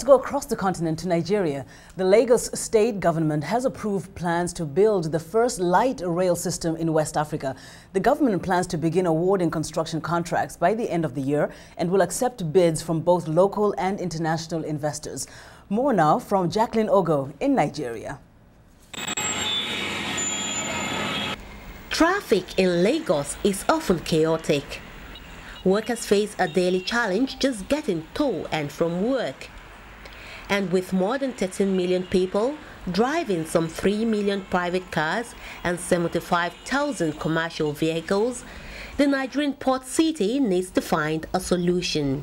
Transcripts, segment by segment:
go across the continent to Nigeria. The Lagos state government has approved plans to build the first light rail system in West Africa. The government plans to begin awarding construction contracts by the end of the year and will accept bids from both local and international investors. More now from Jacqueline Ogo in Nigeria. Traffic in Lagos is often chaotic. Workers face a daily challenge just getting to and from work. And with more than 13 million people driving some 3 million private cars and 75,000 commercial vehicles, the Nigerian port city needs to find a solution.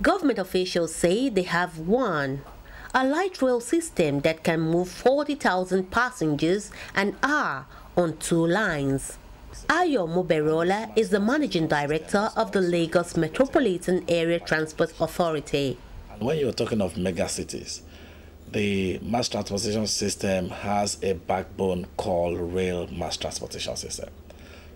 Government officials say they have one, a light rail system that can move 40,000 passengers an hour on 2 lines. Ayo Muberola is the managing director of the Lagos Metropolitan Area Transport Authority. When you're talking of mega cities, the mass transportation system has a backbone called rail mass transportation system.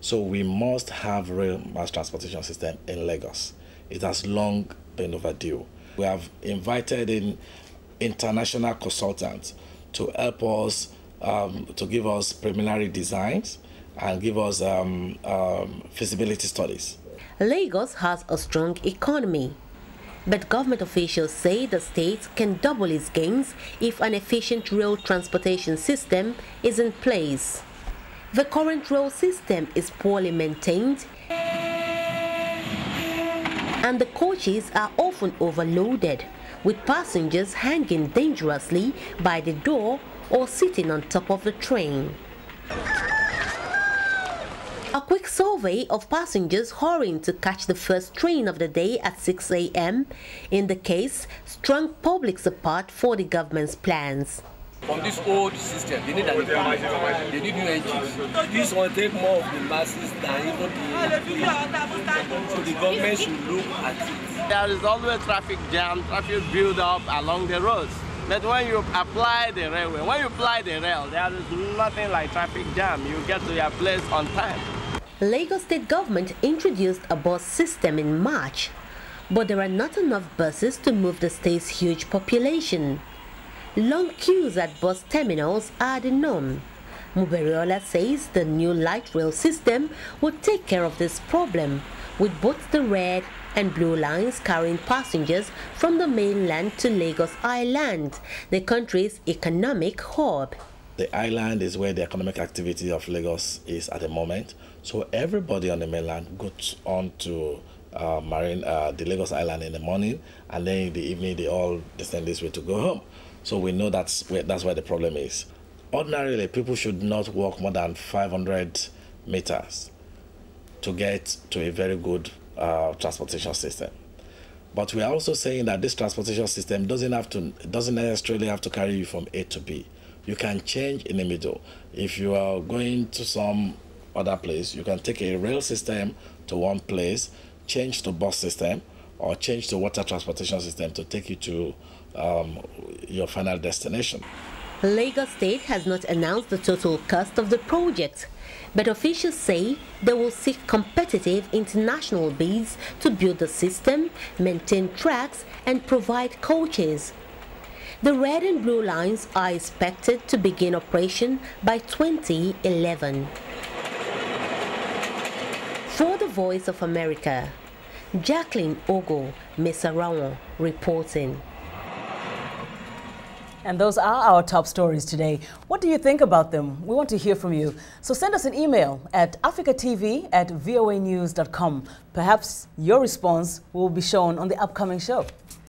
So we must have rail mass transportation system in Lagos. It has long been overdue. We have invited in international consultants to help us, to give us preliminary designs and give us feasibility studies. Lagos has a strong economy, but government officials say the state can double its gains if an efficient rail transportation system is in place. The current rail system is poorly maintained and the coaches are often overloaded, with passengers hanging dangerously by the door or sitting on top of the train. A quick survey of passengers hurrying to catch the first train of the day at 6 a.m. indicates strong public support for the government's plans. From this old system, they need an improvement. They need new engines. This will take more of the masses than even the... So the government should look at it. There is always traffic jam, traffic build up along the roads. But when you apply the railway, when you apply the rail, there is nothing like traffic jam. You get to your place on time. Lagos state government introduced a bus system in March, but there are not enough buses to move the state's huge population. Long queues at bus terminals are the norm. Muberiola says the new light rail system will take care of this problem, with both the red and blue lines carrying passengers from the mainland to Lagos Island, the country's economic hub. The island is where the economic activity of Lagos is at the moment. So everybody on the mainland goes on to the Lagos Island in the morning, and then in the evening they all descend this way to go home. So we know that's where the problem is. Ordinarily, people should not walk more than 500 meters to get to a very good transportation system. But we are also saying that this transportation system doesn't necessarily have to carry you from A to B. You can change in the middle. If you are going to some other place, you can take a rail system to one place, change to bus system, or change to water transportation system to take you to your final destination. Lagos State has not announced the total cost of the project, but officials say they will seek competitive international bids to build the system, maintain tracks, and provide coaches. The red and blue lines are expected to begin operation by 2011. For the Voice of America, Jacqueline Ogo Mesarawan reporting. And those are our top stories today. What do you think about them? We want to hear from you. So send us an email at africatv@voanews.com. Perhaps your response will be shown on the upcoming show.